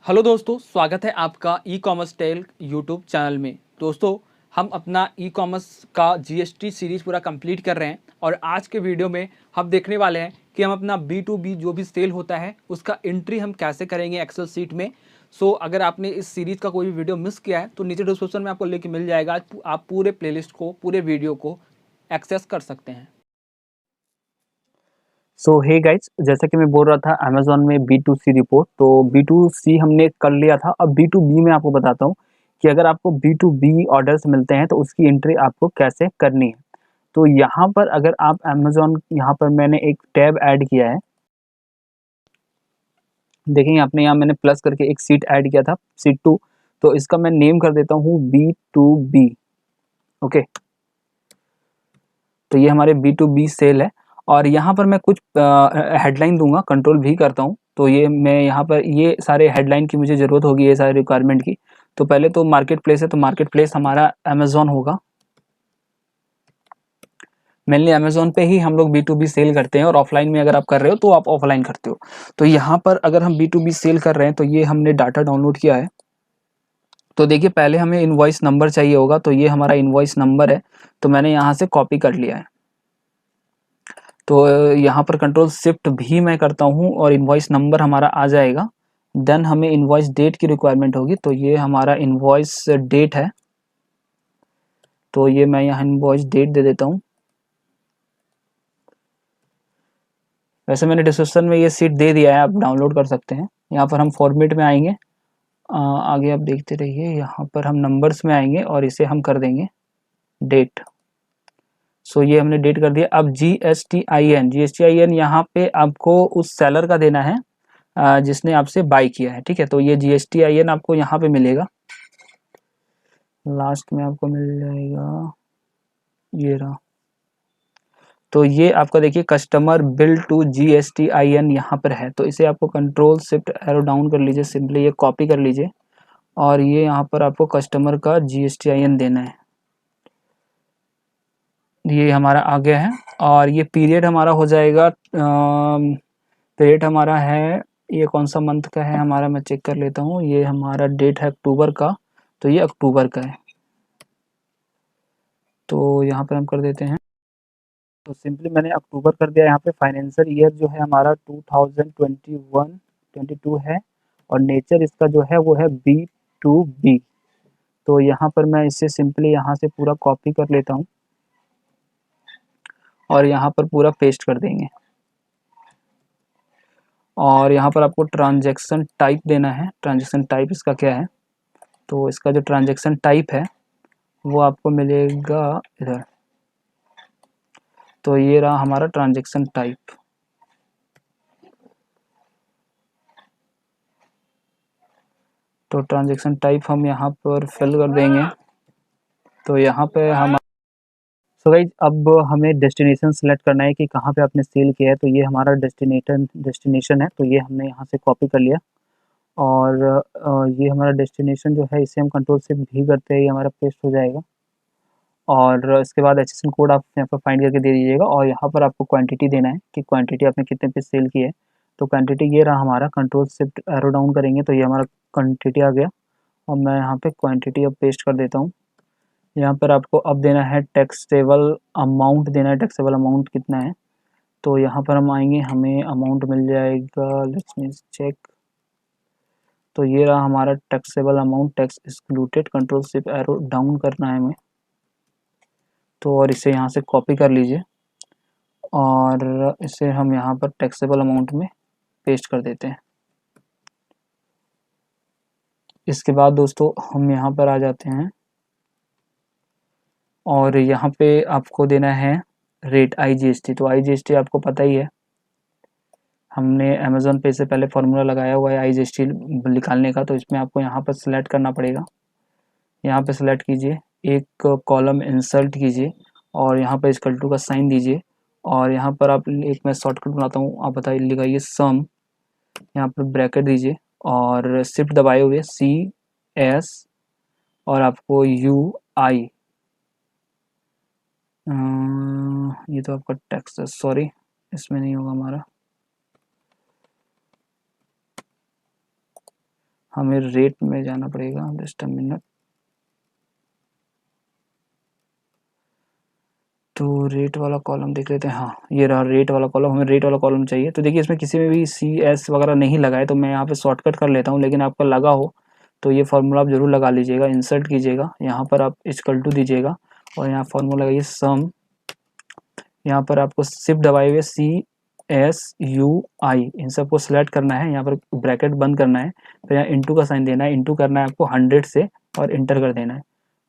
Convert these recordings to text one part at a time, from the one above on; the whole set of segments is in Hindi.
हेलो दोस्तों, स्वागत है आपका e commerce tell YouTube channel में। दोस्तों, हम अपना ई कॉमर्स का जीएसटी सीरीज़ पूरा कंप्लीट कर रहे हैं और आज के वीडियो में हम देखने वाले हैं कि हम अपना B2B जो भी सेल होता है उसका एंट्री हम कैसे करेंगे एक्सेल सीट में। अगर आपने इस सीरीज़ का कोई भी वीडियो मिस किया है तो नीचे डिस्क्रिप्शन में आपको लिंक मिल जाएगा, आप पूरे प्लेलिस्ट को, पूरे वीडियो को एक्सेस कर सकते हैं। सो हे गाइज, जैसा कि मैं बोल रहा था अमेजोन में B2C रिपोर्ट, तो B2C हमने कर लिया था। अब B2B में आपको बताता हूँ कि अगर आपको B2B ऑर्डर्स मिलते हैं तो उसकी एंट्री आपको कैसे करनी है। तो यहाँ पर अगर आप अमेजोन, यहाँ पर मैंने एक टैब ऐड किया है। देखेंगे अपने यहाँ मैंने प्लस करके एक सीट ऐड किया था, सीट 2। तो इसका मैं नेम कर देता हूँ B2B। ओके, तो ये हमारे B2B सेल है और यहाँ पर मैं कुछ हेडलाइन दूंगा, कंट्रोल भी करता हूँ। तो ये मैं यहाँ पर ये सारे हेडलाइन की मुझे ज़रूरत होगी, ये सारे रिक्वायरमेंट की। तो पहले तो मार्केट प्लेस है, तो मार्केट प्लेस हमारा अमेजोन होगा। मेनली अमेजोन पे ही हम लोग B2B सेल करते हैं और ऑफलाइन में अगर आप कर रहे हो तो आप ऑफलाइन करते हो। तो यहाँ पर अगर हम B2B सेल कर रहे हैं तो ये हमने डाटा डाउनलोड किया है। तो देखिए, पहले हमें इनवॉइस नंबर चाहिए होगा, तो ये हमारा इनवॉइस नंबर है। तो मैंने यहाँ से कॉपी कर लिया है। तो यहाँ पर कंट्रोल शिफ्ट भी मैं करता हूँ और इनवॉइस नंबर हमारा आ जाएगा। देन हमें इनवॉइस डेट की रिक्वायरमेंट होगी, तो ये हमारा इनवॉइस डेट है। तो ये मैं यहाँ इनवॉइस डेट दे देता हूँ। वैसे मैंने डिस्क्रिप्शन में ये सीट दे दिया है, आप डाउनलोड कर सकते हैं। यहाँ पर हम फॉर्मेट में आएंगे, आगे आप देखते रहिए। यहाँ पर हम नंबर्स में आएंगे और इसे हम कर देंगे डेट। सो ये हमने डेट कर दिया। अब GSTIN यहाँ पे आपको उस सेलर का देना है जिसने आपसे बाई किया है। ठीक है, तो ये GSTIN आपको यहाँ पे मिलेगा, लास्ट में आपको मिल जाएगा, ये रहा। तो ये आपका देखिए कस्टमर बिल टू GSTIN यहाँ पर है। तो इसे आपको कंट्रोल शिफ्ट एरो डाउन कर लीजिए, सिंपली ये कॉपी कर लीजिए और ये यहाँ पर आपको कस्टमर का GSTIN देना है। ये हमारा आ गया है और ये पीरियड हमारा हो जाएगा, पीरियड हमारा है, ये कौन सा मंथ का है हमारा, मैं चेक कर लेता हूँ। ये हमारा डेट है अक्टूबर का, तो ये अक्टूबर का है। तो यहाँ पर हम कर देते हैं, तो सिंपली मैंने अक्टूबर कर दिया। यहाँ पे फाइनेंशियल ईयर जो है हमारा 2021-22 है और नेचर इसका जो है वो है B2B। तो यहाँ पर मैं इसे सिंपली यहाँ से पूरा कॉपी कर लेता हूँ और यहाँ पर पूरा पेस्ट कर देंगे। और यहाँ पर आपको ट्रांजैक्शन टाइप देना है। ट्रांजैक्शन टाइप इसका क्या है, तो इसका जो ट्रांजैक्शन टाइप है वो आपको मिलेगा इधर। तो ये रहा हमारा ट्रांजैक्शन टाइप। तो ट्रांजैक्शन टाइप हम यहाँ पर फिल कर देंगे। तो यहाँ पे हम गाइस, अब हमें डेस्टिनेशन सेलेक्ट करना है कि कहाँ पे आपने सेल किया है। तो ये हमारा डेस्टिनेशन है, तो ये हमने यहाँ से कॉपी कर लिया और ये हमारा डेस्टिनेशन जो है इसे हम कंट्रोल से भी करते हैं, ये हमारा पेस्ट हो जाएगा। और इसके बाद HSN कोड आप यहाँ पर फाइंड करके दे दीजिएगा और यहाँ पर आपको क्वांटिटी देना है कि क्वांटिटी आपने कितने पीस सेल की है। तो क्वांटिटी ये रहा हमारा, कंट्रोल शिफ्ट एरो डाउन करेंगे तो ये हमारा क्वांटिटी आ गया और मैं यहाँ पे क्वांटिटी अब पेस्ट कर देता हूँ। यहाँ पर आपको अब देना है टैक्सेबल अमाउंट देना है, टैक्सेबल अमाउंट कितना है। तो यहाँ पर हम आएंगे, हमें अमाउंट मिल जाएगा, लेट्स मी चेक। तो ये रहा हमारा taxable amount, tax excluded. Control shift arrow down करना है हमें, तो और इसे यहाँ से कॉपी कर लीजिए और इसे हम यहाँ पर टैक्सेबल अमाउंट में पेस्ट कर देते हैं। इसके बाद दोस्तों हम यहाँ पर आ जाते हैं और यहाँ पे आपको देना है रेट IGST। तो IGST आपको पता ही है, हमने अमेज़न पे से पहले फार्मूला लगाया हुआ है IGST निकालने का। तो इसमें आपको यहाँ पर सिलेक्ट करना पड़ेगा। यहाँ पे सिलेक्ट कीजिए, एक कॉलम इंसर्ट कीजिए और यहाँ पर इक्वल टू का साइन दीजिए और यहाँ पर आप, एक मैं शॉर्टकट बनाता हूँ, आप बताइए, लगाइए सम, यहाँ पर ब्रैकेट दीजिए और शिफ्ट दबाए हुए CS और आपको UI, ये तो आपका टेक्स्ट है, सॉरी इसमें नहीं होगा हमारा। हमें रेट में जाना पड़ेगा, जस्ट अ मिनट। तो रेट वाला कॉलम देख लेते हैं। हाँ, ये रहा रेट वाला कॉलम, हमें रेट वाला कॉलम चाहिए। तो देखिए इसमें किसी में भी CS वगैरह नहीं लगा है, तो मैं यहाँ पे शॉर्टकट कर लेता हूँ, लेकिन आपका लगा हो तो ये फार्मूला आप जरूर लगा लीजिएगा। इंसर्ट कीजिएगा, यहाँ पर आप इक्वल टू दीजिएगा और यहाँ फार्मूला लगाइए सम। यहाँ पर आपको शिफ्ट दबाए हुए CSUI इन सबको सिलेक्ट करना है, यहाँ पर ब्रैकेट बंद करना है, फिर यहाँ इंटू का साइन देना है, इंटू करना है आपको 100 से और इंटर कर देना है।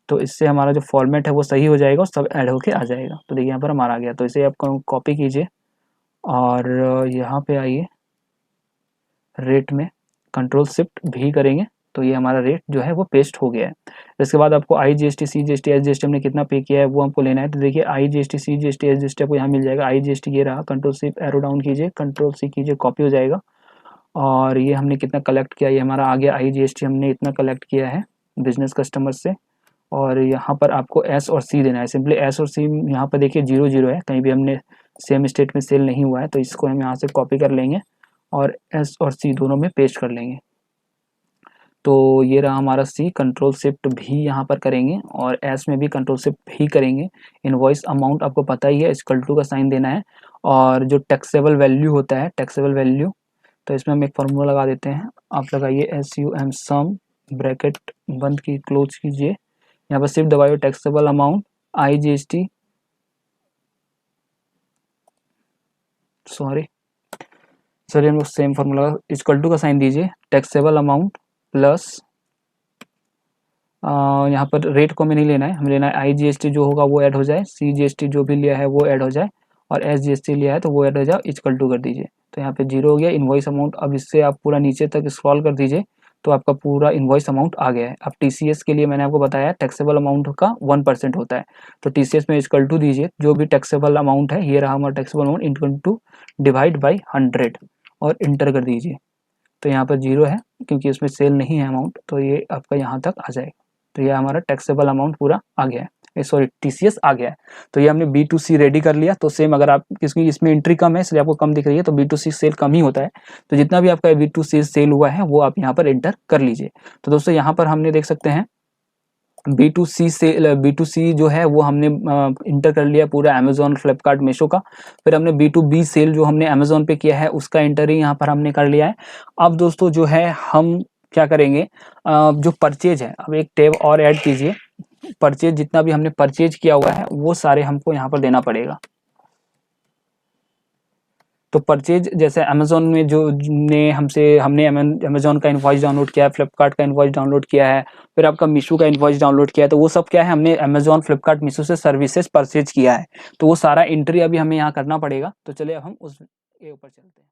तो इससे हमारा जो फॉर्मेट है वो सही हो जाएगा और सब ऐड होके आ जाएगा। तो देखिए यहाँ पर हमारा आ गया। तो इसे आप कॉपी कीजिए और यहाँ पे आइए, रेट में कंट्रोल शिफ्ट भी करेंगे तो ये हमारा रेट जो है वो पेस्ट हो गया है। इसके बाद आपको IGST CGST SGST हमने कितना पे किया है वो हमको लेना है। तो देखिए IGST CGST SGST आपको यहाँ मिल जाएगा। IGST ये रहा, कंट्रोल शिफ्ट एरो डाउन कीजिए, कंट्रोल C कीजिए, कॉपी हो जाएगा। और ये हमने कितना कलेक्ट किया, ये हमारा आ गया। IGST हमने इतना कलेक्ट किया है बिजनेस कस्टमर से। और यहाँ पर आपको S और C देना है। सिंपली S और C यहाँ पर देखिए 0 है, कहीं भी हमने सेम स्टेट में सेल नहीं हुआ है, तो इसको हम यहाँ से कॉपी कर लेंगे और S और C दोनों में पेस्ट कर लेंगे। तो ये रहा हमारा C, कंट्रोल शिफ्ट भी यहाँ पर करेंगे और S में भी कंट्रोल शिफ्ट भी करेंगे। इनवॉइस अमाउंट आपको पता ही है, इक्वल टू का साइन देना है। और जो टैक्सेबल वैल्यू होता है, टैक्सेबल वैल्यू, तो इसमें हम एक फार्मूला लगा देते हैं। आप लगाइए SUM सम, ब्रैकेट बंद की क्लोज कीजिए, यहाँ पर शिफ्ट दबाइए, टैक्सेबल अमाउंट IGST, सॉरी चलिए हम लोग सेम फार्मूला इक्वल टू का साइन दीजिए, टैक्सेबल अमाउंट प्लस यहाँ पर रेट को हमें नहीं लेना है, हमें लेना है IGST जो होगा वो ऐड हो जाए, CGST जो भी लिया है वो ऐड हो जाए और SGST लिया है तो वो ऐड हो जाए, इक्वल टू कर दीजिए। तो यहाँ पे 0 हो गया। इनवॉइस अमाउंट, अब इससे आप पूरा नीचे तक स्क्रॉल कर दीजिए तो आपका पूरा इनवॉइस अमाउंट आ गया है। अब TCS के लिए मैंने आपको बताया टैक्सेबल अमाउंट का 1% होता है, तो TCS में इक्वल टू दीजिए जो भी टैक्सेबल अमाउंट है, ये रहा हमारा taxable amount, equal to divide by 100 और इंटर कर दीजिए। तो यहाँ पर 0 है क्योंकि इसमें सेल नहीं है अमाउंट, तो ये आपका यहाँ तक आ जाएगा। तो ये हमारा टैक्सेबल अमाउंट पूरा आ गया है, सॉरी TCS आ गया है। तो ये हमने B2C रेडी कर लिया। तो सेम अगर आप किसकी इसमें एंट्री कम है इसलिए आपको कम दिख रही है, तो B2C सेल कम ही होता है। तो जितना भी आपका B2C सेल हुआ है वो आप यहाँ पर एंटर कर लीजिए। तो दोस्तों यहाँ पर हमने देख सकते हैं B2C से B2C जो है वो हमने इंटर कर लिया पूरा अमेजोन, फ्लिपकार्ट, मीशो का। फिर हमने B2B सेल जो हमने अमेजोन पे किया है उसका इंटर ही यहाँ पर हमने कर लिया है। अब दोस्तों जो है हम क्या करेंगे, जो परचेज है, अब एक टैब और ऐड कीजिए। परचेज जितना भी हमने परचेज किया हुआ है वो सारे हमको यहाँ पर देना पड़ेगा। तो परचेज जैसे अमेजोन में जो हमने अमेजोन का इनवॉइस डाउनलोड किया है, फ्लिपकार्ट का इनवॉइस डाउनलोड किया है, फिर आपका मीशो का इनवॉइस डाउनलोड किया है, तो वो सब क्या है, हमने अमेजोन, फ्लिपकार्ट, मीशो से सर्विसेज परचेज किया है। तो वो सारा एंट्री अभी हमें यहाँ करना पड़ेगा। तो चलिए अब हम उस ऊपर चलते हैं।